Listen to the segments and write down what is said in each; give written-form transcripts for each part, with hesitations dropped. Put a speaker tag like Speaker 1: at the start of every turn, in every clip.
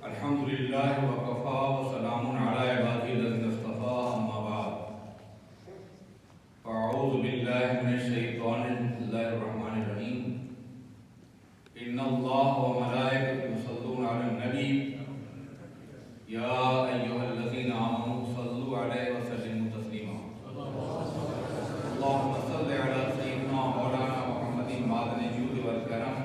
Speaker 1: الحمد لله وكفى وسلام على عباده الذين اصطفى أما بعد فأعوذ بالله من الشيطان بسم الله الرحمن الرحيم إن الله وملائكته يصلون على النبي يا أيها الذين آمنوا صلوا عليه وسلموا تسليما اللهم صل على سيدنا مولانا محمد معدن الجود والكرم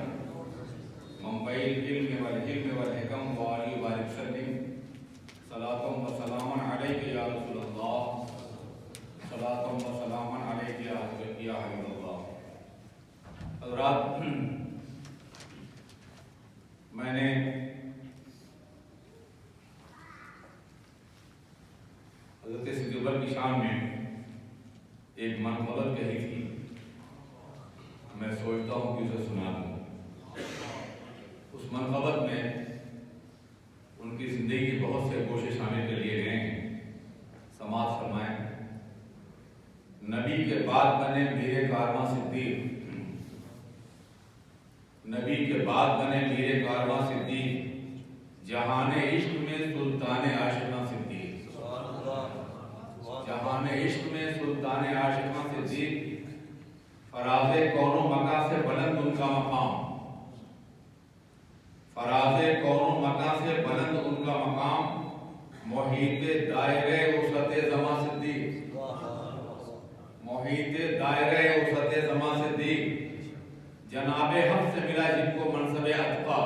Speaker 1: منبع العلم والحلم والحكم وآله وآله وسلم صلاة وسلاما عليك يا رسول الله صلاة وسلاما عليك يا حبيب الله. حضرات، میں نے حضرت صدیق کی شان میں ایک منقبت کہی تھی، میں سوچتا ہوں کہ اسے سنا دوں. اس منقبت میں ان کی زندگی کی بہت سے گوشے شامل کر لیے گئے ہیں. سماعت فرمائیں. نبی کے بعد بنے میر کارواں صدیق، نبی کے بعد بنے میر کارواں صدیق، جہان عشق میں سلطان عاشقاں صدیق، جہان عشق میں سلطان عاشقاں صدیق، فراز کون و مکان سے بلند ان کا مقام، فراز کون و مکان سے بلند ان کا مقام، محیط دائرہ وسعت زمان صدیق، محیط دائرہ وسعت زمان صدیق، جناب حق سے ملا جن کو منصب اتقا،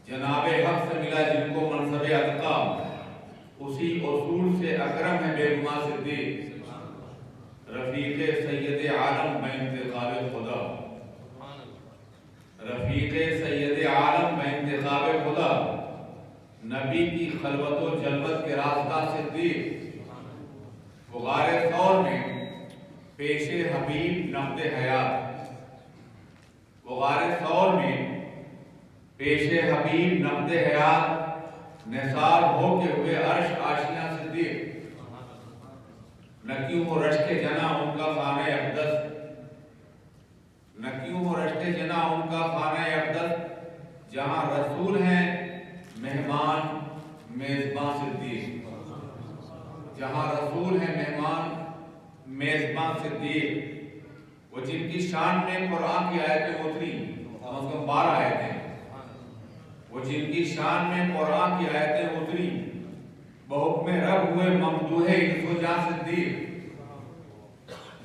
Speaker 1: جناب حق سے ملا جن کو منصب اتقا، اسی اصول سے اکرم ہے بے گماں صدیق، رفیق سید عالم میں انتخاب خدا، رفیق سید عالم میں انتخاب خدا، نبی کی خلوت و جلوت کے راستہ صدیق، غار ثور میں پیش حبیب نقد حیات، غار ثور میں پیش حبیب نقد حیات، نثار ہو کے ہوئے عرش آشیاں صدیق، نہ کیوں ہو رشک جنا ان کا خانہ اقدس، نہ کیوں ہو رشک جنا ان کا خانہ اقدس، جہاں رسول ہیں مہمان میزباں صدیق، جہاں رسول ہیں مہمان میزباں صدیق. وہ جن کی شان میں قرآن کی آیتیں اتری، کم از کم 12 آیتیں، وہ جن کی شان میں قرآن کی آیتیں اتری، بحکم رب ہوئے ممدوح انس و جاں صدیق،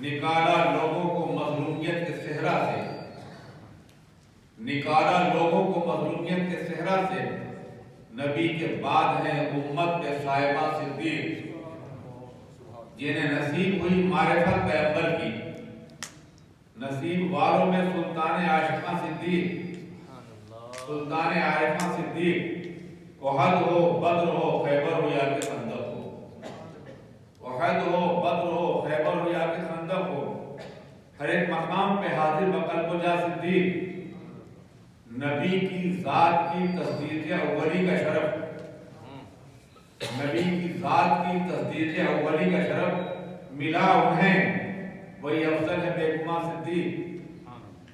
Speaker 1: نکالا لوگوں کو مظلومیت کے صحرا سے، نکالا لوگوں کو مظلومیت کے صحرا سے، نبی کے بعد ہیں امت کے صاحبہ صدیق، جنہیں نصیب ہوئی معرفت پیغمبر کی، نصیب والوں میں سلطان عاشقاں صدیق، سلطان عارفاں صدیق، احد ہو بدر ہو خیبر ہو یا کہ خندق ہو، احد ہو بدر ہو خیبر ہو یا کہ خندق ہو، ہر ایک مقام پہ حاضر بقلب و جا صدیق، نبی کی ذات کی تصدیق اولی کا شرف، نبی کی ذات کی تصدیق اولی کا شرف ملا انہیں، وہی افضل ہے بے گماں صدیق،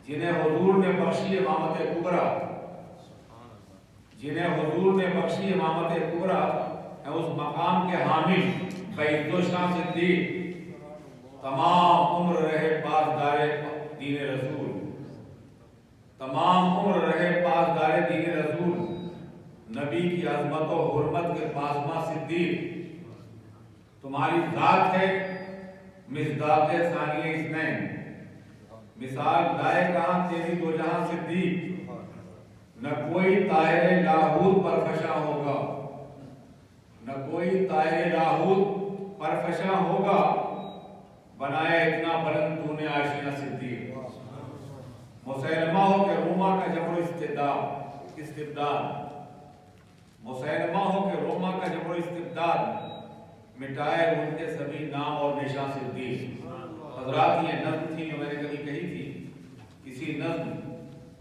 Speaker 1: جنہیں حضور نے بخشی امامت کبریٰ، جنہیں حضور نے بخشی امامت کبریٰ ہے اس مقام کے حامل بعید و شاں صدیق، تمام عمر رہے پاسدار دین رسول، تمام عمر رہے پاسدار دین رسول، نبی کی عظمت و حرمت کے پاسماں صدیق، تمہاری ذات ہے مصداق ثانی اثنین، مثال لائے کہاں تیری دو جہاں صدیق، نہ کوئی طائر لاہوت پر فشاں ہوگا، نہ کوئی طائر لاہوت پر فشاں ہوگا، بنایا اتنا بلند تو نے آشیاں صدیق، مسیلمہ ہو کہ روما کا جبر استبداد، مسیلمہ ہو کہ روما کا جبر استبداد، مٹائے ان کے سبھی نام اور نشاں صدیق. حضرات، یہ نظم تھی جو میں نے کبھی کہی تھی، کسی نظم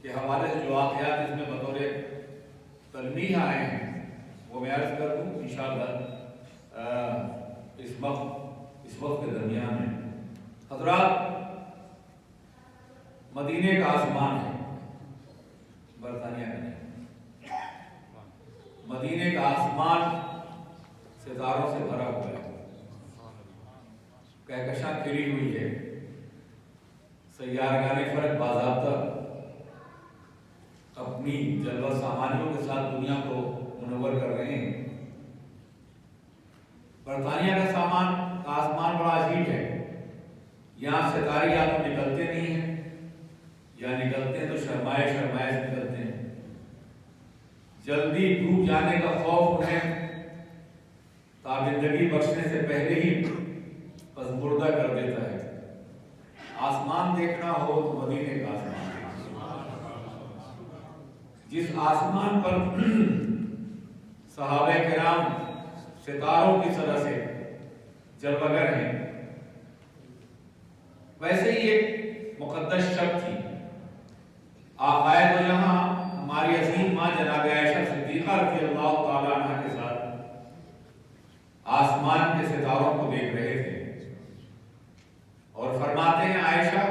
Speaker 1: کے حوالے سے جو واقعات اس میں بطور تلمیح آئے ہیں وہ میں عرض کر دوں انشاءاللہ اس وقت کے درمیان میں. حضرات، مدینے کا آسمان ہے، برطانیہ کا نہیں، मदीने का आसमान सितारों से भरा हुआ है, कहकशां खिली हुई है, सैयारगाने फलक बाज़ाब्ता अपनी जलवा सामानियों के साथ दुनिया को मुनव्वर कर रहे हैं। बरतानिया का आसमान बड़ा अजीब है। यहाँ सितारे या तो निकलते नहीं हैं या निकलते हैं तो शर्माए शर्माए से निकलते हैं। जल्दी डूब जाने का खौफ उन्हें ताबिंदगी बख्शने से पहले ही पसमुर्दा कर देता है। आसमान देखना हो तो मदीने का आसमान, जिस आसमान पर सहाबे किराम सितारों की तरह से जलवगर हैं, वैसे ही एक मुकद्दस शब थी। आकाए तो जहां हमारी अजीम मां जनाब आयशा सिद्दीक़ा रज़ियल्लाहु ताला अन्हा के साथ आसमान के सितारों को देख रहे थे और फरमाते हैं आयशा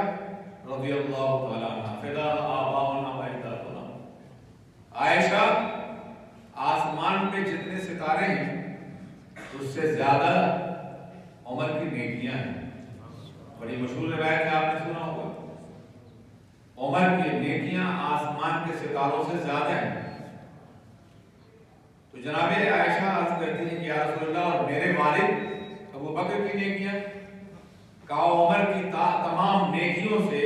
Speaker 1: रज़ियल्लाहु ताला अन्हा, फिदा आबाउना व अजदादुना, आयशा आसमान पे जितने सितारे हैं उससे ज्यादा उमर की नेकियां हैं। बड़ी मशहूर रिवायत है, आपने सुना होगा। उमर की नेकियां आसमान के सितारों से ज्यादा हैं। तो जनाबे आयशा अर्ज करती हैं कि या रसूलल्लाह, और मेरे वालिद अबू बकर की नेकियां? कहा उमर की तमाम नेकियों से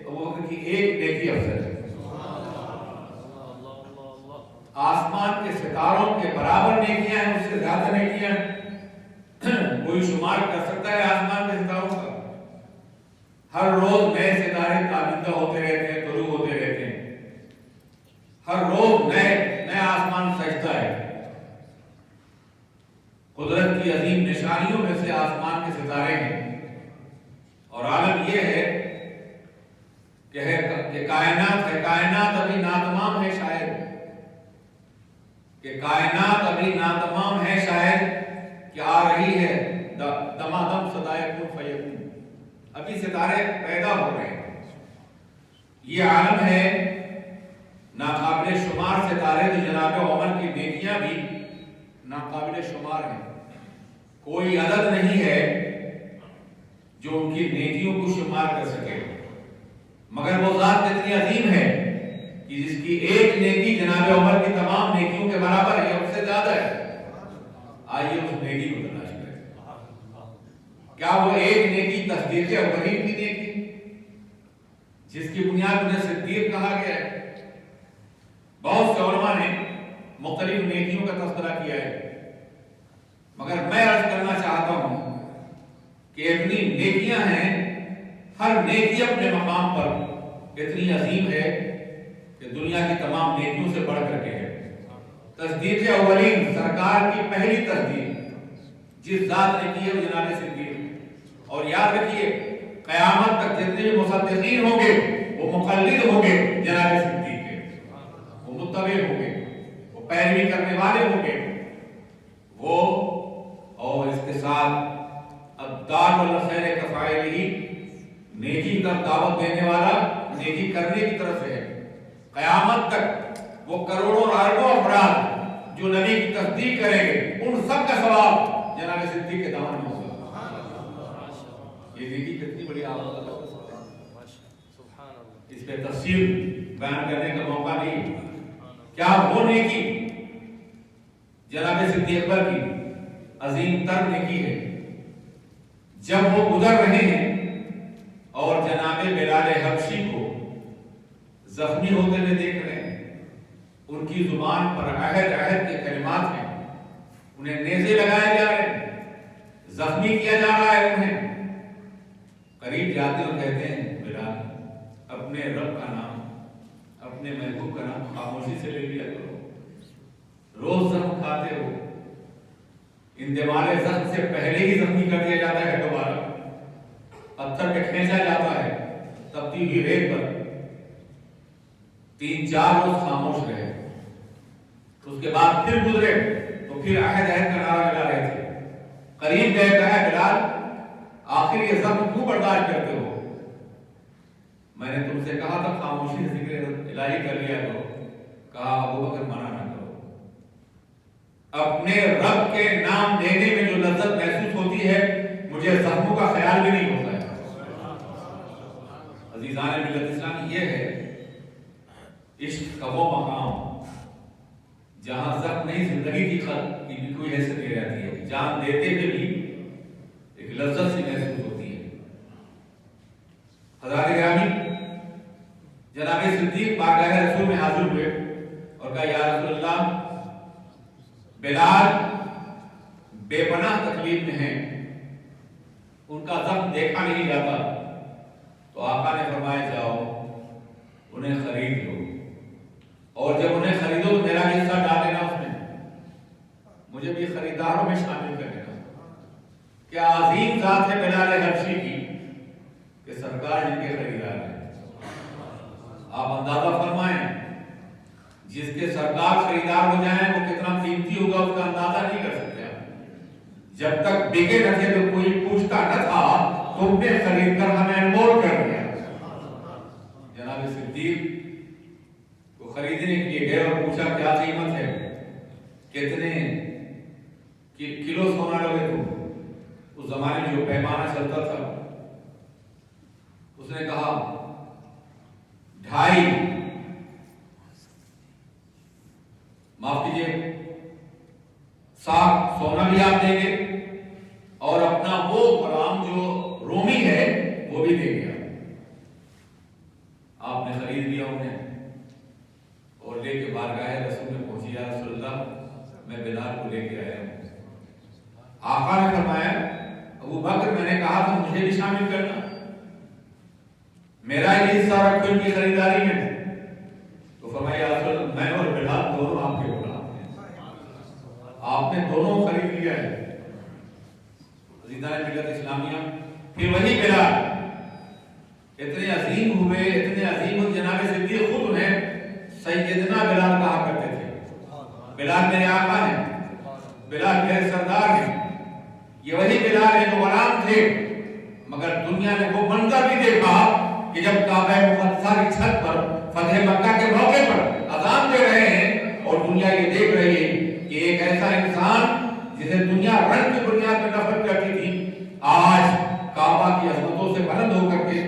Speaker 1: अबू बकर की एक नेकी अफजल है। आसमान के सितारों के बराबर नेकियां हैं, उससे ज्यादा नेकियां कोई शुमार कर सकता है आसमान के सितारों का? हर रोज नए सितारे ताबिंदा होते रहते हैं, तुलू होते रहते हैं। हर रोज नया आसमान सजता है। कुदरत की अजीम निशानियों में से आसमान के सितारे हैं। और आलम यह है कि कायनात अभी नातमाम है शायद, कि कायनात अभी नातमाम है शायद, कि आ रही है दमादम सदाए कुन फयकून, अभी सितारे पैदा हो रहे हैं। ये आलम है नाकाबिल शुमार सितारे, तो जनाब उमर की नेकियां भी नाकाबिल शुमार हैं। कोई अदद नहीं है जो उनकी नेकियों को शुमार कर सके, मगर वो जात इतनी अजीम है कि जिसकी एक नेकी जनाब उमर की तमाम नेकियों के बराबर है, उससे ज्यादा है। आइए उस नेकी को तलाश करें। क्या वो एक नेकी तस्दीक अवलीन की नेकी, जिसकी बुनियाद में सिद्दीक कहा गया है? बहुत से उलमा ने मुख्तलिफ नेकियों का तस्करा किया है, मगर मैं अर्ज करना चाहता हूं कि इतनी नेकियां हैं, हर नेकी अपने मकाम पर इतनी अजीम है कि दुनिया की तमाम नेकियों से बढ़ करके है। तस्दीक अव्वलीन, सरकार की पहली तस्दीक जिस जात ने की है वो जनाब सिद्दीक। और याद रखिए, कयामत तक जितने भी मुसद्दिकीन होंगे वो मुक़ल्लिद होंगे जनाब सिद्दीक के, वो मुत्तबे होंगे, वो पैरवी करने वाले होंगे वो। और इसके साथ अब दारुल खैर कफ़ाइली, नेकी की तरफ दावत देने वाला नेकी करने की तरफ है। कयामत तक वो करोड़ों और अरबों अफराद जो नबी की तस्दीक करेंगे, उन सब का सवाब जनाब सिद्दीक के दामन में होगा। ये नेकी कितनी बड़ी आमद है, इस पे तफसील बयान करने का मौका नहीं। क्या वो नेकी जनाब सिद्दीक अकबर की अजीम तर नेकी है, जब वो गुजर रहे हैं और जनाब बिलाल हबशी को जख्मी होते हुए देख रहे हैं, उनकी जुबान पर अहद अहद के कलिमात हैं, उन्हें नेज़े लगाए जा रहे हैं, जख्मी किया जा रहा है उन्हें। करीब जाते और कहते हैं, बिलाल अपने रब का नाम, अपने महबूब का नाम खामोशी से ले लिया करो, रोज जख्म खाते हो, इन दीवारे जख्म से पहले ही जख्मी कर दिया जाता है, दोबारा पत्थर पे खींचा जाता है, तब्दील हुई रेत पर। 3-4 रोज खामोश रहे, तो उसके बाद फिर गुजरे तो फिर अहद अहद का नारा लगा रहे थे। करीब गए, कहा बिलाल आखिर ये जख्म क्यों बर्दाश्त करते हो? मैंने तुमसे कहा था खामोशी से जिक्र इलाही कर लिया करो। कहा अबू बकर मना ना करो, اپنے رب کے نام لینے میں جو لذت محسوس ہوتی ہے مجھے زخموں کا خیال بھی نہیں ہوتا ہے۔ عزیزان ملت اسلامی، یہ ہے عشق کا وہ مقام جہاں زخم نہیں، زندگی کی بھی کوئی حیثیت نہیں رہتی ہے، جان دیتے ہوئے بھی ایک لذت سی محسوس ہوتی ہے۔ حضرات گرامی، جناب صدیق بارگاہ رسول میں حاضر ہوئے اور کہا یا رسول اللہ، بلال بے پناہ تکلیف میں ہیں، ان کا زخم دیکھا نہیں جاتا۔ تو آقا نے فرمایا جاؤ انہیں خرید لو، اور جب انہیں خریدو تو میرا حصہ ڈال دینا اس میں، مجھے بھی خریداروں میں شامل کر دینا۔ کیا عظیم ذات ہے بلال حبشی کی کہ سرکار جن کے خریدار ہیں۔ آپ اندازہ فرمائیں، جس کے سرکار خریدار ہو جائیں وہ کتنا قیمتی ہوگا، اس کا اندازہ نہیں کر سکتے آپ۔ جب تک بکے نہ تھے تو کوئی پوچھتا نہ تھا، تم نے خرید کر ہمیں انمول کر دیا۔ جناب صدیق کو خریدنے کے لیے گئے اور پوچھا کیا قیمت ہے، کتنے کلو سونا لوگے تم؟ اس زمانے میں جو پیمانہ چلتا تھا، اس نے کہا 2.5، معاف کیجیے 7 سونا بھی آپ دیں گے اور اپنا وہ غلام جو رومی ہے وہ بھی دیں گے۔ آپ نے خرید لیا انہیں اور لے کے بارگاہ رسول میں پہنچی، یا رسول اللہ میں بلال کو لے کے آیا ہوں۔ آقا نے فرمایا ابو بکر، میں نے کہا تھا مجھے بھی شامل کرنا، میرا ہی حصہ رکھو ان کی خریداری میں۔ تو فرمایا یا رسول اللہ، میں اور بلال دونوں آپ کے غلام ہیں، آپ نے دونوں خرید لیا ہے۔ عزیزان ملت اسلامیہ، پھر وہی بلال اتنے عظیم ہوئے، اتنے عظیم ہوئے، جناب صدیق خود انہیں سیدنا بلال کہا کرتے تھے۔ بلال میرے آقا ہیں، بلال میرے سردار ہیں۔ یہ وہی بلال ہیں جو غلام تھے، مگر دنیا نے وہ منظر بھی دیکھا کہ جب کعبہ مقدسہ کی چھت پر فتح مکہ کے موقع پر اذان دے رہے ہیں اور دنیا یہ دیکھ رہی ہے کہ ایک ایسا انسان جسے دنیا رنگ کی بنیاد پر نفرت کرتی تھی، آج کعبہ کی عظمتوں سے بلند ہو کر کے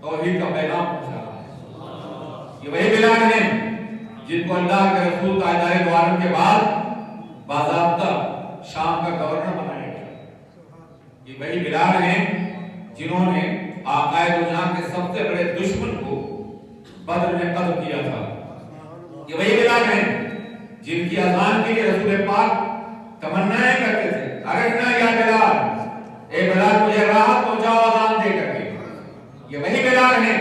Speaker 1: توحید کا پیغام پہنچا رہا ہے۔ یہ وہی بلال ہیں جن کو اللہ کے رسول تاجدار دو عالم کے بعد باضابطہ شام کا گورنر بنایا گیا۔ یہ وہی بلال ہیں جنہوں نے آقا دو جہاں کے سب سے بڑے دشمن کو بدر میں قتل کیا تھا۔ یہ وہی بلال ہیں جن کی اذان کے لیے رسول پاک تمنائیں کرتے تھے، ارنا یا بلال، اے بلال مجھے راحت پہنچاؤ اذان دے کر کے۔ یہ وہی بلال ہیں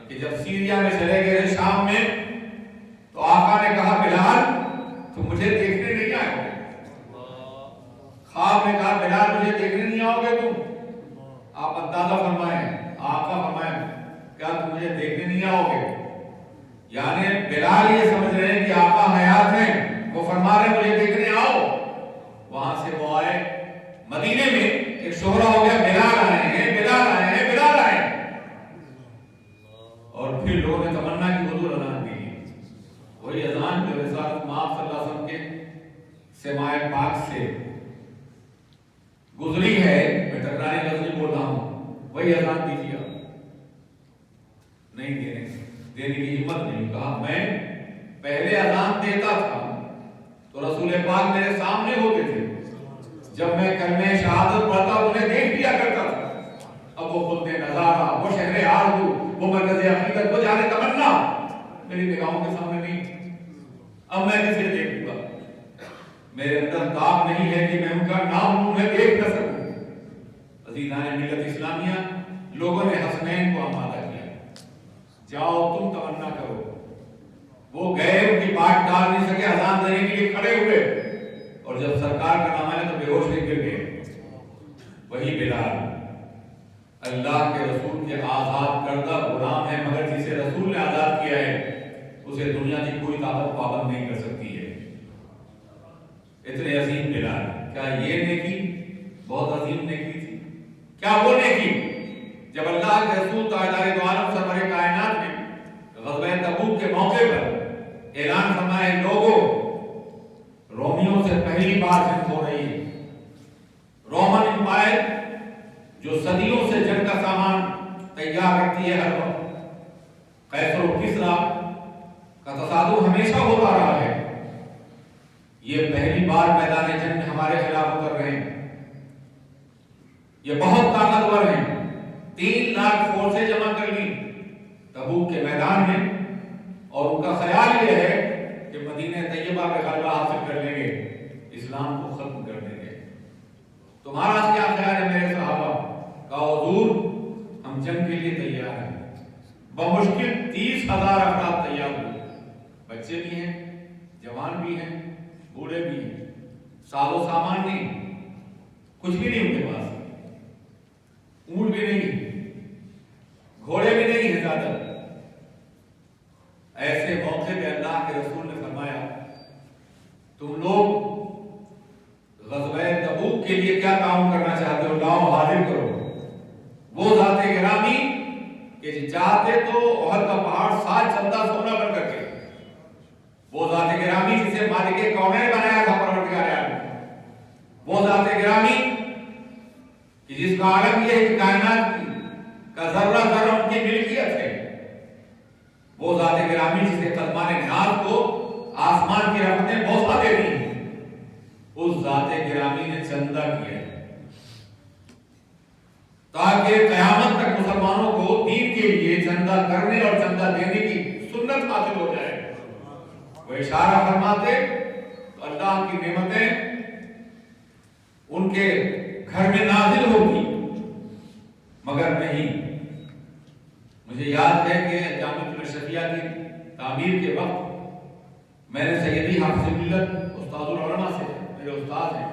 Speaker 1: کہ جب سیریا میں چلے گئے شام میں تو آقا نے کہا بلال تم مجھے دیکھنے نہیں آؤ گے؟ خواب میں کہا بلال مجھے دیکھنے نہیں آؤ گے تم؟ آپ اندازہ فرمائیں، آقا فرمائیں کیا تم مجھے دیکھنے نہیں آؤ گے؟ یعنی بلال یہ سمجھ رہے ہیں کہ آقا حیات ہیں، وہ فرما رہے مجھے دیکھنے آؤ۔ وہاں سے وہ آئے، مدینے میں ایک شہرہ ہو گیا، بلال آئے ہیں، بلال آئے ہیں، بلال آئے ہیں۔ اور پھر لوگوں نے تمنا کی حضور اذان دی، وہی اذان جو رسالت مآب صلی اللہ علیہ وسلم کے سماع پاک سے گزری ہے، میں ٹکرانے لفظ نہیں بول رہا ہوں، وہی اذان دیجیے۔ نہیں دینے کی ہمت نہیں، کہا میں پہلے اذان دیتا تھا تو رسول پاک میرے سامنے ہوتے تھے، جب میں کلمہ شہادت پڑھتا انہیں دیکھ لیا کرتا تھا۔ اب وہ خود نظارہ، وہ شہر آرزو، وہ مرکز عقیدت، وہ جانے تمنا میری نگاہوں کے سامنے نہیں، اب میں کسے دیکھوں گا؟ میرے اندر تاب نہیں ہے کہ میں ان کا نام منہ میں دیکھ نہ سکوں۔ عزیزان ملت اسلامیہ، لوگوں نے حسنین کو آمادہ کیا، جاؤ تم تمنا کرو۔ وہ گئے، ان کی بات ٹال نہیں سکے، اذان دینے کے لیے کھڑے ہوئے، اور جب سرکار کا نام آیا تو بے ہوش ہو گر گئے۔ وہی بلال اللہ کے رسول کے آزاد کردہ غلام ہے، مگر جسے رسول نے آزاد کیا ہے اسے دنیا کی کوئی طاقت پابند نہیں کر سکتی ہے۔ اتنے عظیم بلال، کیا یہ نیکی بہت عظیم نیکی تھی؟ کیا وہ نیکی جب اللہ کے رسول تاجدار دو عالم سرور کائنات نے غزوہ تبوک کے موقع پر اعلان فرمایا لوگوں رومیوں سے से पहली बार जंग हो रही है। रोमन एम्पायर जो सदियों से जंग का सामान तैयार रखती है हर वक्त, कैसर और किसरा का तसादुम हमेशा होता रहा है। ये पहली बार मैदान जंग में हमारे खिलाफ उतर रहे हैं। ये बहुत ताकतवर हैं। 3 लाख फोर्सें जमा कर ली तबूक के मैदान में, और उनका ख्याल ये है कि मदीने तैयबा पे गलबा हासिल कर लेंगे, इस्लाम को खत्म कर देंगे। तुम्हारा क्या ख्याल है मेरे सहाबा? का हुजूर हम जंग के लिए तैयार हैं। बमुश्किल 30,000 अफराद तैयार हुए, बच्चे भी हैं, जवान भी हैं, बूढ़े भी हैं, साजो सामान नहीं, कुछ भी नहीं उनके पास, ऊंट भी नहीं, घोड़े भी नहीं है ज्यादा। ऐसे मौके पे अल्लाह के रसूल ने फरमाया, तुम लोग ग़ज़वे तबूक के लिए क्या काम करना चाहते हो, लाओ हाजिर करो। वो ज़ाते गिरामी कि चाहते तो ओहद का पहाड़ साथ चलता सोना बन करके, वो ज़ाते गिरामी जिसे मालिक कौनैन बनाया था परवरदिगार आलम, वो ज़ाते गिरामी कि जिसका आलम ये है कि कायनात का जर्रा जर्रा उनकी मिल्कियत है, वो ज़ाते गिरामी जिसे कलमान नाज को आसमान की रहमतें मौसा देती हैं, उस ज़ाते गिरामी ने चंदा किया है ताकि क़यामत तक मुसलमानों को दीन के लिए चंदा करने और चंदा देने की सुन्नत हासिल हो जाए। वो इशारा फरमाते तो अल्लाह की नेमतें उनके घर में नाजिल होती, मगर नहीं। मुझे याद है कि जामिअतुल अशरिया की तामीर के वक्त मैंने सैयदी हाफिज़ मिल्लत उस्तादुल उलमा से, मेरे उस्ताद हैं,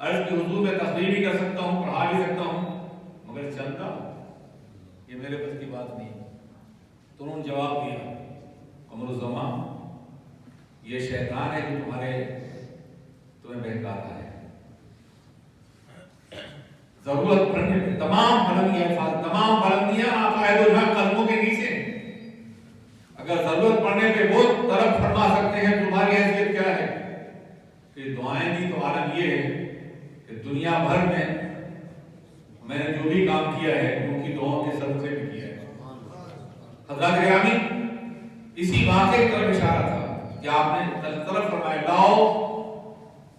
Speaker 1: अर्ज़ की हुजूर में तकरीर भी कर सकता हूँ, पढ़ा भी सकता हूँ, मगर चंदा ये मेरे बस की बात नहीं। तो उन्होंने जवाब दिया, कमरुज़्ज़मा ये शैतान है जो तुम्हें बहकाता है। जरूरत पड़ने पे तमाम बुलंदियां आकायद कदमों के नीचे। अगर जरूरत पड़ने पे वो तरफ फरमा सकते हैं, तुम्हारी हैसियत क्या है? कि दुआएं दी तो आलम ये है कि दुनिया भर में मैंने जो भी काम किया है उनकी दुआओं के सदक़े में किया है। हज़रत गिरामी इसी वाक़े की तरफ इशारा था कि आपने तरफ फरमाया, लाओ।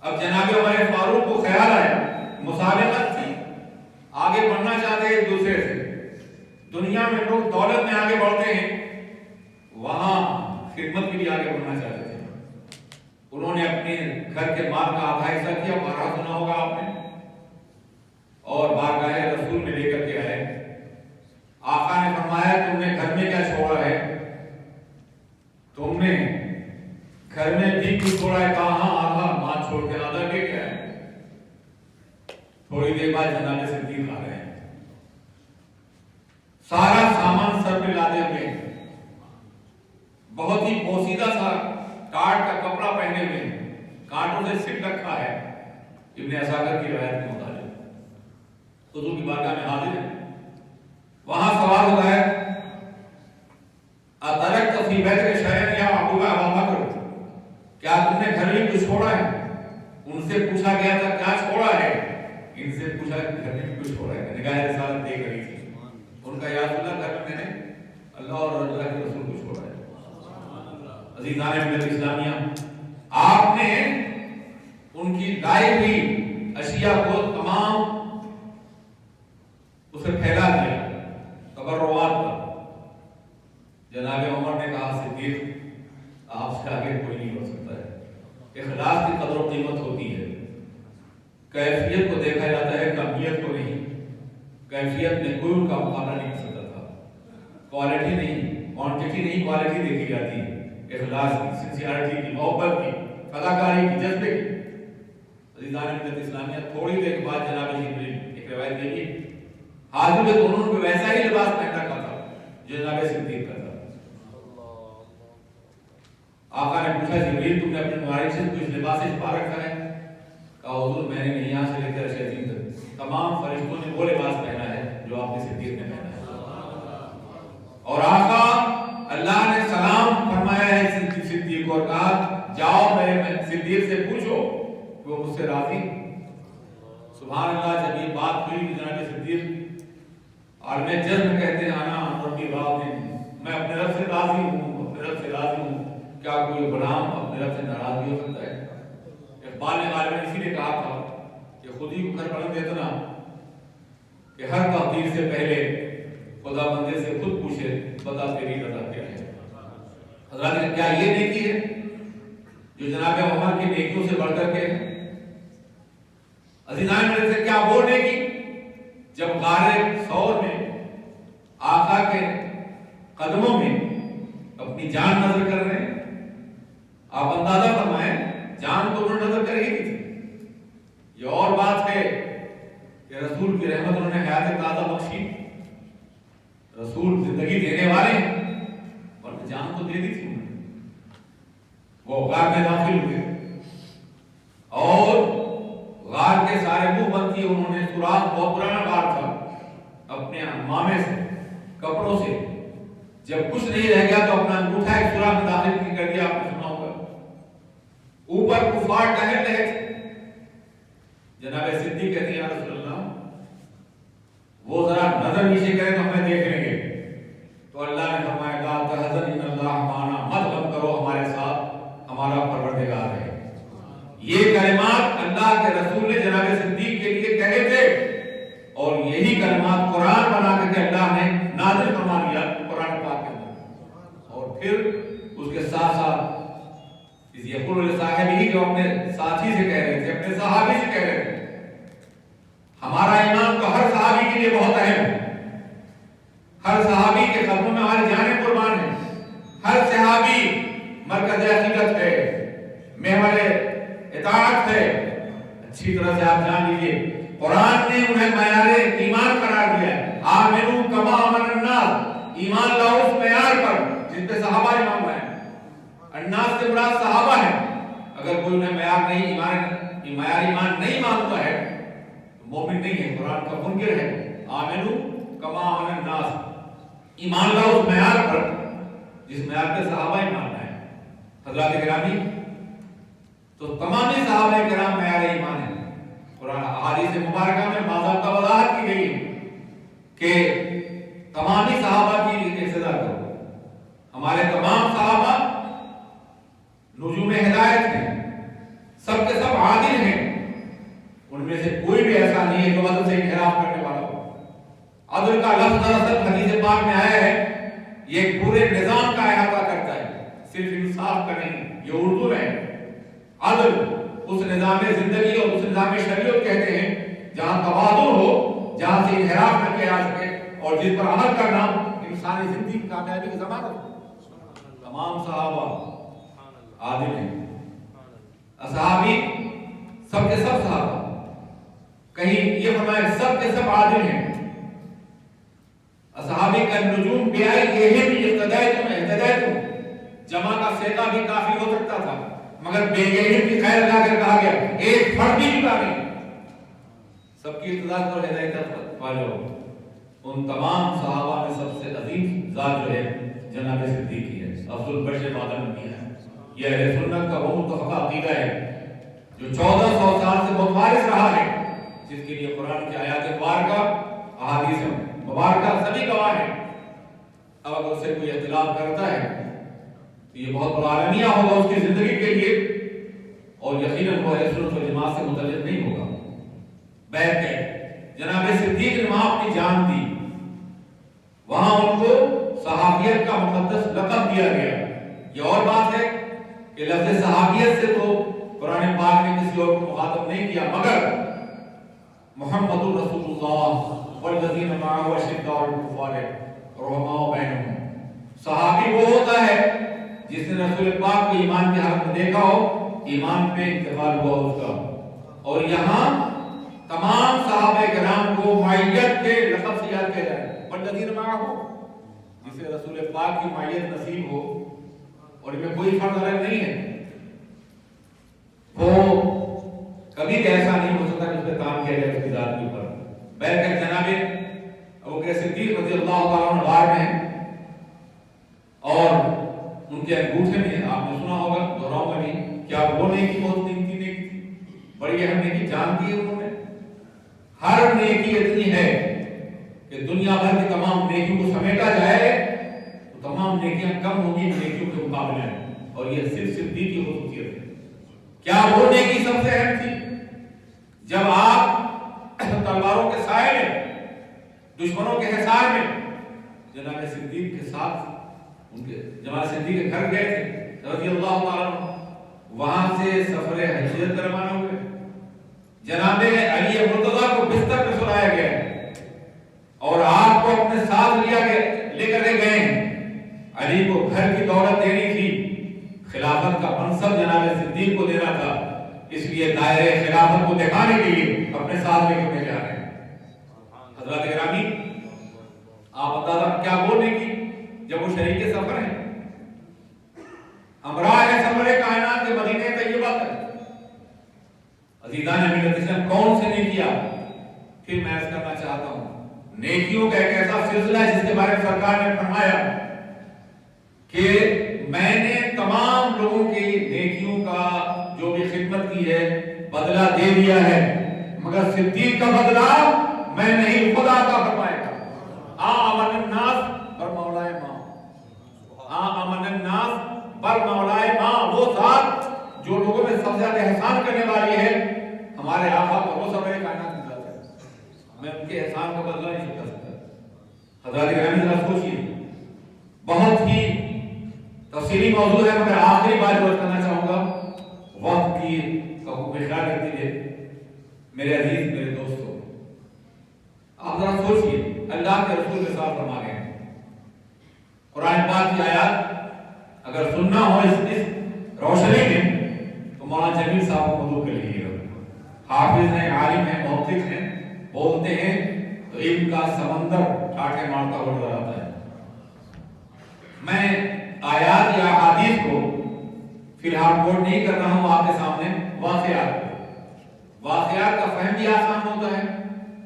Speaker 1: अब जनाब उमर फारूक को ख्याल आया, मुसालिमत थी, आगे बढ़ना चाहते हैं एक दूसरे से। दुनिया में लोग दौलत में आगे बढ़ते हैं, वहां खिदमत के लिए आगे बढ़ना चाहते थे। उन्होंने अपने घर के माल का आधा हिस्सा किया, बारह सुना होगा आपने, और बारगाह रसूल में लेकर के आए। आका ने फरमाया, तुमने घर में क्या छोड़ा है? तुमने घर में भी कुछ छोड़ा है? कहा आधा, मां छोड़ के आधा ले गया है। थोड़ी देर बाद जनाब सिद्दीक आ रहे हैं, सारा सामान सर पे लादे हुए, बहुत ही पोसीदा सा काट का कपड़ा पहने हुए, कांटों से सिक रखा है। इब्ने असाकर की रिवायत के मुताबिक हुजूर की बारगाह में हाजिर है। वहां सवाल होता है, अतरक फी बैत शयन या अबू बकर, क्या तुमने घर में कुछ छोड़ा है? उनसे पूछा गया था क्या छोड़ा है, इनसे पूछा घर में कुछ छोड़ा है। निगाह रिसालत देख रही थी, उनका या रसूलल्लाह घर में मैंने अल्लाह और अल्लाह के रसूल को छोड़ा है। अज़ीज़ान मिल्लत इस्लामिया, आपने उनकी लाई हुई अशिया को तमाम उसे फैला दिया तबर्रुआत पर। जनाब उमर ने कहा, सिद्दीक आपसे आगे कोई नहीं हो सकता है। इखलास की कदर और कीमत होती है, कैफियत को देखा जाता है, कमियत को नहीं। कैफियत में कोई उनका मुकाबला नहीं कर सकता था। क्वालिटी नहीं, क्वांटिटी नहीं, क्वालिटी देखी जाती है। इखलास की, सिंसियरिटी की, मोहब्बत की, अदाकारी की, जज्बे की। अज़ीज़ान मिल्लत इस्लामिया, थोड़ी देर के बाद जनाब जिब्रील, एक रिवायत देखिए, हाजिर में दोनों को वैसा ही लिबास पहन रखा था जो जनाब सिद्दीक का था। आका ने पूछा, जिब्रील तुमने अपने मुबारक से कुछ लिबास पा रखा है? कहा, हुजूर मैंने नहीं यहाँ से लेकर शैतीन तक तमाम फरिश्तों ने वो लिबास पहना है जो आपने सिद्दीक ने पहना है। और आका अल्लाह ने सलाम फरमाया है सिद्दीक को और कहा, जाओ मेरे सिद्दीक से पूछो کہ وہ مجھ سے راضی. سبحان اللہ. جب یہ بات ہوئی تو جناب صدیق عالم جذب کہتے ہیں انا ربی راض، میں اپنے رب سے راضی ہوں، اپنے رب سے راضی ہوں. کیا کوئی غلام اپنے رب سے ناراض بھی ہو سکتا ہے؟ اقبال نے غالباً اسی لیے کہا تھا کہ خودی کو گھر بلند اتنا کہ ہر تقدیر سے پہلے خدا بندے سے خود پوچھے بتا تیری رضا کیا ہے. حضرات کیا یہ نیکی ہے جو جناب عمر کی نیکیوں سے بڑھ کر کے ہے؟ عزیزان میرے سے کیا وہ نیکی جب غار ثور میں آقا کے قدموں میں اپنی جان نظر کر رہے ہیں؟ آپ اندازہ فرمائیں جان تو انہوں نے نظر کر ہی دی تھی. یہ اور بات ہے کہ رسول کی رحمت انہوں نے حیات تازہ بخشی، رسول زندگی دینے والے اور جان تو دے دی تھی. وہ غار میں داخل ہوئے اور غار کے سارے منہ بند کیے انہوں نے. سوراخ بہت پرانا غار تھا، اپنے مامے سے کپڑوں سے جب کچھ نہیں رہ گیا تو اپنا انگوٹھا ایک سوراخ میں داخل کر دیا. آپ نے سنا ہوگا اوپر کفار ٹہل رہے تھے. جناب صدیق کہتے ہیں یا رسول اللہ وہ ذرا نظر نیچے کریں تو ہمیں دیکھ لیں گے. تو اللہ نے فرمایا لا تحزن ان اللہ معنا، مت غم کرو ہمارے ساتھ ہمارا پروردگار ہے. یہ کلمات اللہ کے رسول نے جناب صدیق کے لیے کہے تھے اور یہی کلمات قرآن بنا کر کے اللہ نے نازل فرما دیا قرآن پاک کے اندر. اور پھر اس کے ساتھ ساتھ اس یقول صاحب ہی جو اپنے ساتھی سے کہہ رہے تھے، اپنے صحابی سے کہہ رہے تھے ہمارا ایمان تو ہر صحابی کے لیے بہت اہم ہے. ہر صحابی کے قدموں میں ہماری جانیں قربان ہیں. ہر صحابی مرکز عقیدت ہے، محور اطاعت ہے. اچھی طرح سے آپ جان لیجئے قرآن نے انہیں معیار ایمان قرار دیا ہے. آمنو کما آمن الناس، ایمان لاؤ اس معیار پر جس پہ صحابہ ایمان لائے. الناس سے مراد صحابہ ہے. اگر کوئی انہیں معیار نہیں ایمان نہیں مانتا ہے تو مومن نہیں ہے، قرآن کا منکر ہے. آمنو کما آمن الناس، ایمان لاؤ اس معیار پر جس معیار پہ صحابہ ایمان لائے. حضرات گرامی تو تمامی صحابہ کرام معیار ایمان ہے. قرآن احادیث مبارکہ میں باضابطہ وضاحت کی گئی کہ تمامی صحابہ کی اقتداء کرو. ہمارے تمام صحابہ نجوم ہدایت ہیں، سب کے سب عادل ہیں. ان میں سے کوئی بھی ایسا نہیں ہے جو عدل سے انحراف کرنے والا ہو. عدل کا لفظ دراصل حدیث پاک میں آیا ہے، یہ ایک پورے نظام کا احاطہ کرتا ہے، صرف انصاف کا نہیں. یہ اردو میں عدل اس نظام زندگی اور اس نظام شریعت کہتے ہیں جہاں توازن ہو، جہاں سے انحراف نہ کیا جا سکے اور جس پر عمل کرنا انسانی زندگی کی کامیابی کی ضمانت ہو. تمام صحابہ عادل ہیں. اصحابی سب کے سب صحابہ، کہیں یہ فرمایا سب کے سب عادل ہیں. اصحابی کا نجوم بیائہم اہتدیتم، جمع کا سیدہ بھی کافی ہو سکتا تھا مگر بیگہم کی خیر لا کر کہا گیا ایک فرد بھی جدا نہیں. سب کی اقتدار اور ہدایت والے ہو. ان تمام صحابہ میں سب سے عظیم ذات جو ہے جناب صدیق کی ہے، افضل البشر بعد الانبیاء ہے. یہ اہل سنت کا وہ متفقہ عقیدہ ہے جو 1400 سال سے متوارث رہا ہے، جس کے لیے قرآن کی آیات مبارکہ احادیث مبارکہ سبھی گواہ ہیں. اب اگر اسے کوئی اختلاف کرتا ہے تو یہ بہت بڑا عالمیہ ہوگا اس کی زندگی کے لیے اور یقیناً وہ اہل سنت والجماعت سے متعلق نہیں ہوگا. بیعت ہے جناب صدیق نے وہاں اپنی جان دی، وہاں ان کو صحابیت کا مقدس لقب دیا گیا. یہ اور بات ہے کہ لفظ صحابیت سے تو قرآن پاک نے کسی اور کو مخاطب نہیں کیا مگر محمد رسول اللہ والذین معه اشداء علی الکفار رحماء بینہم. صحابی وہ ہوتا ہے جس نے رسول پاک کو ایمان کے حالت میں دیکھا ہو، ایمان پہ انتقال ہوا اس کا. اور یہاں تمام صحابہ کرام کو معیت کے لقب سے یاد کیا جائے. والذین معه، جسے رسول پاک کی معیت نصیب ہو اور ان میں کوئی فرق الگ نہیں ہے، وہ کبھی بھی ایسا نہیں ہو سکتا کہ اس پہ کام کیا جائے اس کی ذات کے اوپر. بہرکہ جناب ابوبکر صدیق رضی اللہ تعالیٰ عنہ غار میں ہیں اور ان کے انگوٹھے میں آپ نے سنا ہوگا، دہراؤں گا نہیں، کیا وہ نیکی بہت قیمتی نیکی تھی؟ बड़ी अहम नेकी जान दी है उन्होंने। हर नेकी इतनी है कि दुनिया भर की तमाम नेकियों को समेटा जाए तो तमाम नेकियां कम होंगी नेकियों के मुकाबले में, और यह सिर्फ सिद्दीक की खुसूसियत है। क्या वो नेकी सबसे अहम थी? जब आप तलवारों के साए में, दुश्मनों के हिसार में जनाब सिद्दीक के साथ उनके जनाब सिद्दीक के घर गए थे रज़ियल्लाहु ताला अन्हु, वहां से सफरे हिजरत रवाना हुए। जनाब अली मुर्तजा को बिस्तर पे सुलाया गया और आग को अपने साथ लेकर गए। अली को घर की दौलत देनी थी, खिलाफत का मनसब जनाब सिद्दीक को देना था, इसलिए दायरे खिलाफत को दिखाने के लिए अपने साथ लेकर जा रहे हैं। हज़रात गिरामी, आप अंदाजा क्या बोलने की जब वो शरीके सफर है, हमरा है सफर कायनात के मदीने तैयबा तक, अजीज़ान मिल्लत कौन से ने किया? फिर मैं ऐसा करना चाहता हूं, नेकियों का एक ऐसा सिलसिला है जिसके बारे में सरकार ने फरमाया कि मैंने तमाम लोगों की नेकियों का जो भी खिदमत की है बदला दे दिया है, मगर सिद्दीक का बदला मैं नहीं, खुदा का फरमाएगा। आमनन्नास बर मौलाए मां, आमनन्नास बर मौलाए मां, वो जात जो लोगों में सबसे ज्यादा एहसान करने वाली है, हमारे आका पर वो सब कायनात की जात है, मैं उनके एहसान का बदला नहीं चुका सकता। हज़रात गिरामी जरा सोचिए, बहुत ही तफसीली मौजूद है, मगर आखिरी बात जो करना चाहूंगा, वक्त की ख्याल रख दीजिए मेरे अजीज, मेरे दोस्तों। आप जरा सोचिए, अल्लाह के रसूल के साथ फरमा गए कुरान पाक की आयत अगर सुनना हो इस रोशनी में तो मौलाना जमील साहब को मदद कर लीजिएगा। हाफिज हैं, आलिम हैं, मुहद्दिस हैं, बोलते हैं तो इनका समंदर कांटे मारता हुआ नजर आता है। मैं आयात या हदीस को फिलहाल कोट नहीं कर रहा हूं आपके सामने, वाक़ियात का फहम भी आसान होता है,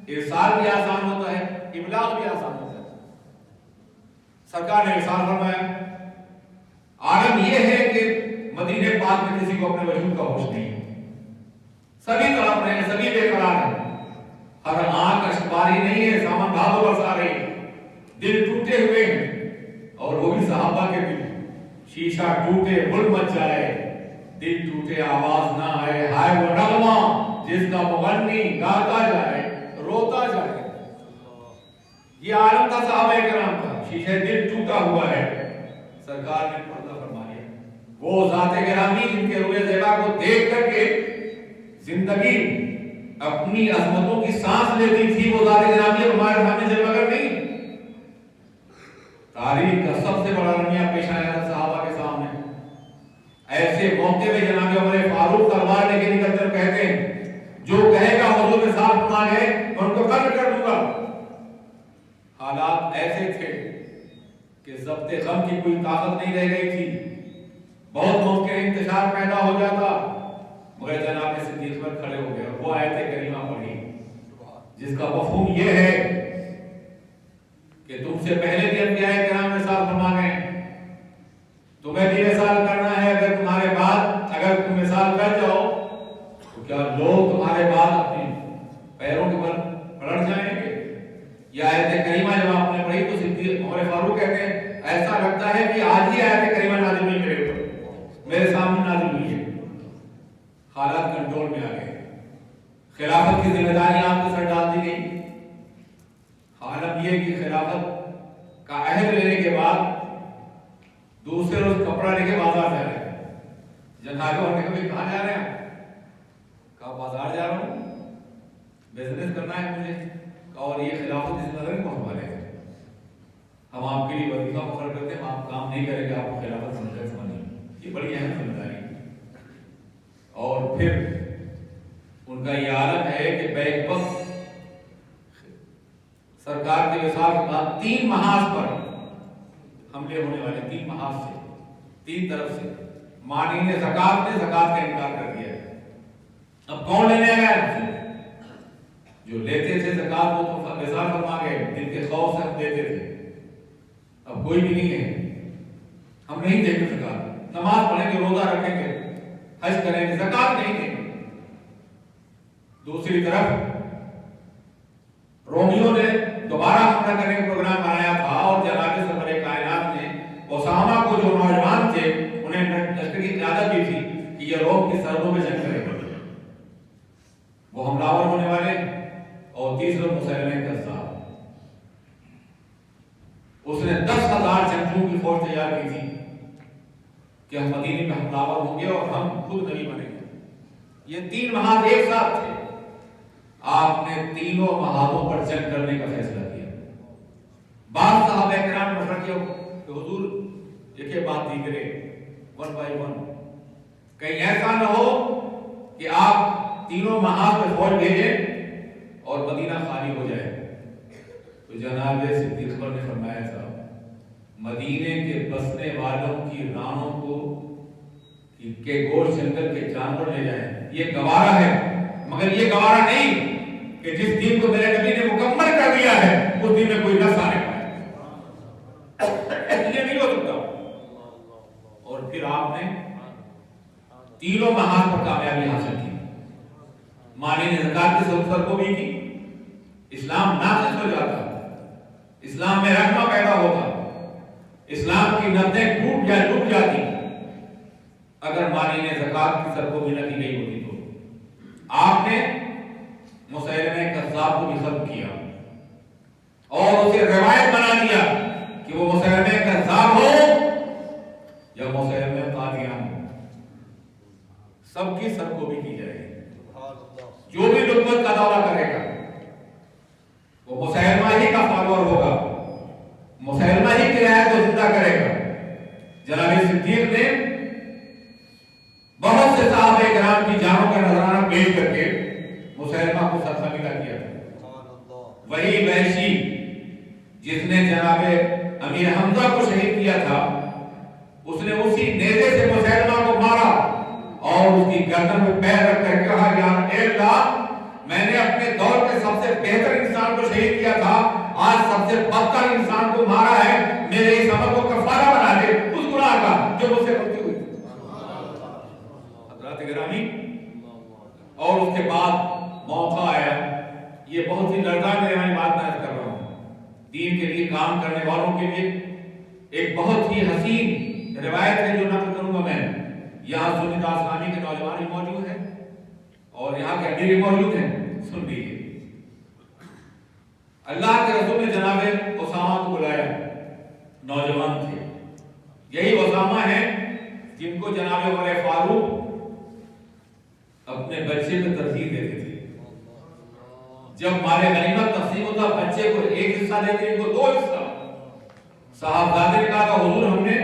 Speaker 1: इरसाल भी आसान होता है, इबलाग भी आसान होता है। सरकार ने इरसाल फरमाया, आलम यह है कि मदीने पाक में किसी को अपने वजूद का होश नहीं है, सभी तड़प रहे हैं, सभी बेकरार हैं, हर आंख अशबारी नहीं है, सामान भागो बरसा रही है, दिल टूटे हुए हैं, और वो भी सहाबा के दिल, शीशा टूटे गुल मच जाए, दिल टूटे आवाज ना आए, हाय वो नगमा जिसका मुगन्नी गाता जाए रोता जाए। ये आलम था सहाबा किराम का, शीशे दिल टूटा हुआ है, सरकार ने पर्दा फरमा दिया। वो ज़ाते गिरामी जिनके रुए ज़ेबा को देख करके जिंदगी अपनी अजमतों की सांस लेती थी, वो ज़ाते गिरामी हमारे सामने से मगर नहीं, तारीख का सबसे बड़ा रमिया पेश आया था सहाबा के सामने। ऐसे मौके में जनाब उमर फारूक तलवार लेके निकलकर कहते हैं, जो कहेगा हुजूर के साथ मांगे मैं उनको कत्ल कर दूंगा। हालात ऐसे थे कि ज़ब्ते गम की कोई ताकत नहीं रह गई थी, बहुत मुमकिन इंतशार पैदा हो जाता, मगर जनाब सिद्दीक पर खड़े हो गए और वो आयत करीमा पढ़ी जिसका मफहूम ये है कि तुमसे पहले भी अंबिया किराम ने साथ फरमा गए, तुम्हें भी मिसाल करना है, अगर तुम्हारे बाद अगर तुम मिसाल कर जाओ तो क्या लोग तुम्हारे बाद अपने पैरों के बल पलट जाएंगे। यह आयत करीमा जब आपने पढ़ी तो सिद्दीक उमर फारूक कहते हैं, ऐसा लगता है कि आज ही आयत करीमा नाज़िल हुई मेरे ऊपर, मेरे सामने नाज़िल हुई है। हालात कंट्रोल में आ गए, खिलाफत की जिम्मेदारी आपके सर डाल दी गई। हालत यह कि खिलाफत का अहद लेने के बाद दूसरे रोज कपड़ा लेके बाजार जा रहे हैं। जनाब ने कभी कहाँ जा रहे हैं? कहा बाजार जा रहा हूँ, बिजनेस करना है मुझे, और ये खिलाफत इस नजर को हमारे हैं, हम आपके लिए वजीफा मुकर करते हैं, हम आप काम नहीं करेंगे, आपको खिलाफत समझे, ये बड़ी अहम जिम्मेदारी। और फिर उनका ये आलम है कि बैक वक्त सरकार के विसाल के बाद 3 महाज पर हमले होने वाले, 3 महाज से, 3 तरफ से। मानी ने ज़कात का इनकार कर दिया है। अब कौन लेने आया? जो लेते थे ज़कात वो तो विसाल फरमा गए, जिनके खौफ से हम देते थे, अब कोई भी नहीं है, हम नहीं देंगे ज़कात, नमाज पढ़ेंगे, रोजा रखेंगे, हज करेंगे, ज़कात नहीं देंगे। दूसरी तरफ रोमियों ने दोबारा हमला करने का प्रोग्राम बनाया था और जनाब सरवर कायनात ने ओसामा को, जो नौजवान थे, उन्हें लश्कर की क़यादत दी थी कि ये रोम की सरहदों में जंग करेंगे। वो हमलावर होने वाले। और तीसरा मुसैलमा कज़्ज़ाब, उसने 10,000 जंगजुओं की फौज तैयार की थी कि हम मदीने में हमलावर होंगे और हम खुद नबी बनेंगे। ये 3 महाज एक साथ थे। आपने तीनों महाजों पर जंग करने का फैसला किया। बाद सहाबा किराम ने मशवरा किया कि हुजूर एक बात दीगरे, 1 by 1, कहीं ऐसा न हो कि आप तीनों महाज पर फौज भेजें और मदीना खाली हो जाए। तो जनाब सिद्दीक़ अकबर ने फरमाया था, मदीने के बसने वालों की रानों को के गोश्त जंगल के जानवर ले जाएं, ये गवारा है, मगर ये गवारा नहीं कि जिस दिन को मेरे नबी ने मुकम्मल कर दिया है उस दिन में कोई नस आने पाए। ये नहीं हो सकता। और फिर आपने तीनों महाज पर कामयाबी हासिल की। माली ने ज़कात की सर को भी की। इस्लाम नाक़िस हो जाता, इस्लाम में रहमा पैदा होता, इस्लाम की नब्ज़ें डूब जाती अगर माली ने ज़कात की सर को भी न की गई होती। तो आपने मुसैलमा कज़्ज़ाब को भी खत्म किया और उसे रिवायत बना दिया कि वो मुसैलमा कज़्ज़ाब हो या मुसैलमा कादियान हो, सबकी सर को भी की जाएगी। जो भी नबुव्वत का दावा करेगा वो मुसैलमा ही का फॉलोअर होगा, मुसैलमा ही की राय को जिंदा करेगा। जनाब सिद्दीक़ ने बहुत से सहाबा किराम की जानों का नजराना पेश करके मुसैलमा को सरखमीला किया। वही वहशी जिसने जनाब अमीर हमजा को शहीद किया था, उसने उसी नेज़े से मुसैलमा को मारा और उसकी गर्दन में पैर रखकर कहा, या अल्लाह, मैंने अपने दौर के सबसे बेहतर इंसान को शहीद किया था, आज सबसे बदतर इंसान को मारा है, मेरे इस अमल को कफारा बना दे उस गुनाह का जो मुझसे गलती हुई। हज़रात गिरामी, और उसके बाद मौका आया, ये बहुत ही दर्दनाक वाली बात मैं कर रहा हूँ, दीन के लिए काम करने वालों के लिए एक बहुत ही हसीन रिवायत है जो नकल करूंगा मैं। यहाँ सुन्नी इस्लामी के नौजवान भी मौजूद हैं और यहाँ के अमीर मौजूद हैं, सुन लीजिए। अल्लाह के रसूल ने जनाब उसामा को बुलाया, नौजवान थे। यही उसामा है जिनको जनाब उमर फारूक अपने बच्चे को तरजीह देते थे। जब माले गनीमत तक़सीम होता, बच्चे को 1 हिस्सा देते, इनको 2 हिस्सा। साहबजादे ने कहा, हुजूर हमने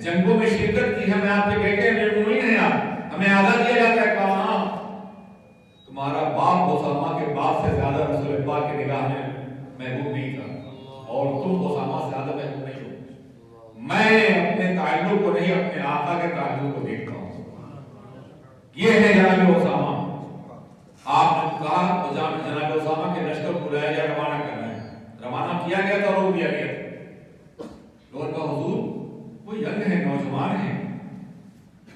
Speaker 1: जंगों में शिरकत की है, मैं आपके बेटे मोमिन हैं, आप हमें आज़ाद किया जाता है। कहा, हाँ, तुम्हारा बाप उसामा के बाप से ज्यादा रसूल पाक की निगाह में महबूब नहीं था और तुम उसामा से ज्यादा महबूब नहीं हो। मैं अपने ताल्लुक को नहीं, अपने आका के ताल्लुक को देखता हूँ। ये है जनाब उसामा। आपने कहा जनाब उसामा के लश्कर को बुलाया जाए, रवाना करना है। रवाना किया गया था, रोक दिया गया। लोगों का हुजूर वो यंग है, नौजवान है,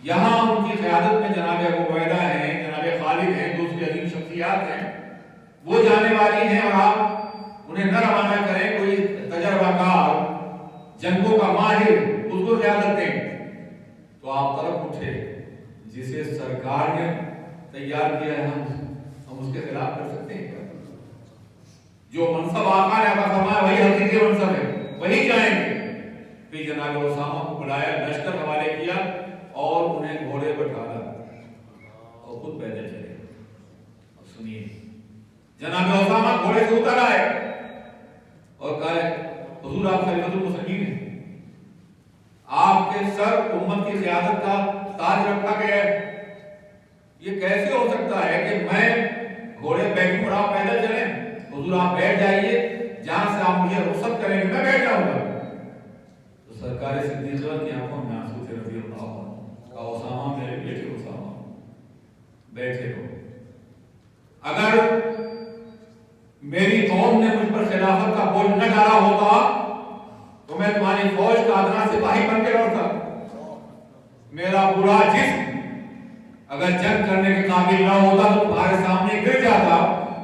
Speaker 1: यहाँ उनकी क़यादत में जनाब अबू उबैदा हैं, जनाब खालिद हैं, दूसरी अजीम शख्सियात हैं, वो जाने वाली हैं और आप उन्हें न रवाना करें। कोई तजर्बाकार, जंगों का माहिर, उसको क़यादत दें। तो आप तरफ उठे, जिसे सरकार ने तैयार किया है, हम उसके खिलाफ कर सकते हैं क्या? जो मनसब आका ने अता फरमाया वही हकीकी मनसब है, वही जाएंगे। फिर जनाब उसामा को बुलाया, लश्कर हवाले किया और उन्हें घोड़े पर डाला और खुद पैदल चले। अब सुनिए, जनाब उसामा घोड़े से उतर आए और कहे, हुजूर आप खलीफतुल मुस्लिमीन हैं, आपके सर उम्मत की क़यादत का ताज रखा गया है। ये कैसे हो सकता है कि मैं घोड़े बैठूं और आप पैदल चलें? हुजूर आप बैठ जाइए, जहां से आप मुझे रुखसत करेंगे मैं बैठ जाऊंगा। तो सरकार सिद्दीक़ की आंखों में आंसू थे, रज़ी अल्लाह अन्हु। कहा, उसामा मेरे बेटे उसामा, बैठे रहो। अगर मेरी कौम ने मुझ पर खिलाफत का बोझ न डाला होता तो मैं तुम्हारी फौज का अदना सिपाही बन के लौटता। मेरा बुरा जिस्म اگر جنگ کرنے کے قابل نہ ہوتا تو تمہارے سامنے گر جاتا،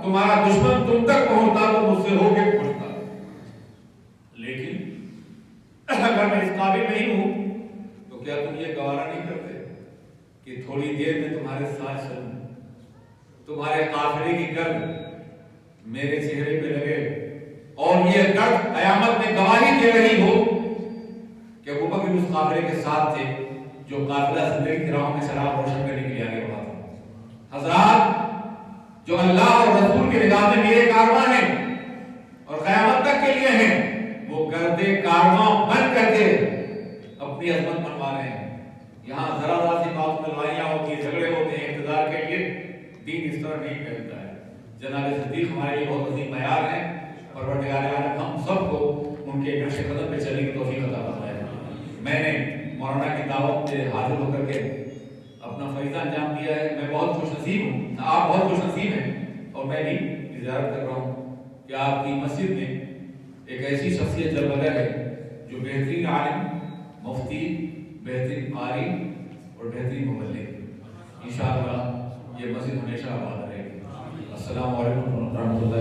Speaker 1: تمہارا دشمن تم تک پہنچتا تو مجھ سے ہو کے پہنچتا، لیکن اگر میں اس قابل نہیں ہوں تو کیا تم یہ گوارا نہیں کرتے کہ تھوڑی دیر میں تمہارے ساتھ چلوں، تمہارے قافلے کی گرد میرے چہرے پہ لگے اور یہ گرد قیامت میں گواہی دے رہی ہو کہ ابو بکر اس قافلے کے ساتھ تھے جو قافلہ زندگی کی راہوں میں چراغ روشن کرنے کے لیے آگے بڑھا تھا۔ حضرات، جو اللہ اور رسول کے نگاہ میں میرے کارواں ہیں اور قیامت تک کے لیے ہیں، وہ گردے کارواں بن کر کے اپنی عظمت منوا رہے ہیں۔ یہاں ذرا ذرا سی بات میں لڑائیاں ہوتی ہیں، جھگڑے ہوتے ہیں اقتدار کے لیے، دین اس طرح نہیں پھیلتا ہے۔ جناب صدیق ہمارے لیے بہت عظیم معیار ہیں، پروردگار عالم ہم سب کو ان کے نقش قدم پہ چلنے کی توفیق عطا فرمائے۔ میں نے مولانا کی دعوت سے حاضر ہو کر کے اپنا فریضہ انجام دیا ہے۔ میں بہت خوش نصیب ہوں، آپ بہت خوش نصیب ہیں، اور میں بھی زیارت کر رہا ہوں کہ آپ کی مسجد میں ایک ایسی شخصیت جلوگر ہے جو بہترین عالم، مفتی، بہترین قاری اور بہترین مبلغ، انشاءاللہ یہ مسجد ہمیشہ آباد رہے گی۔ السلام علیکم ورحمۃ اللہ۔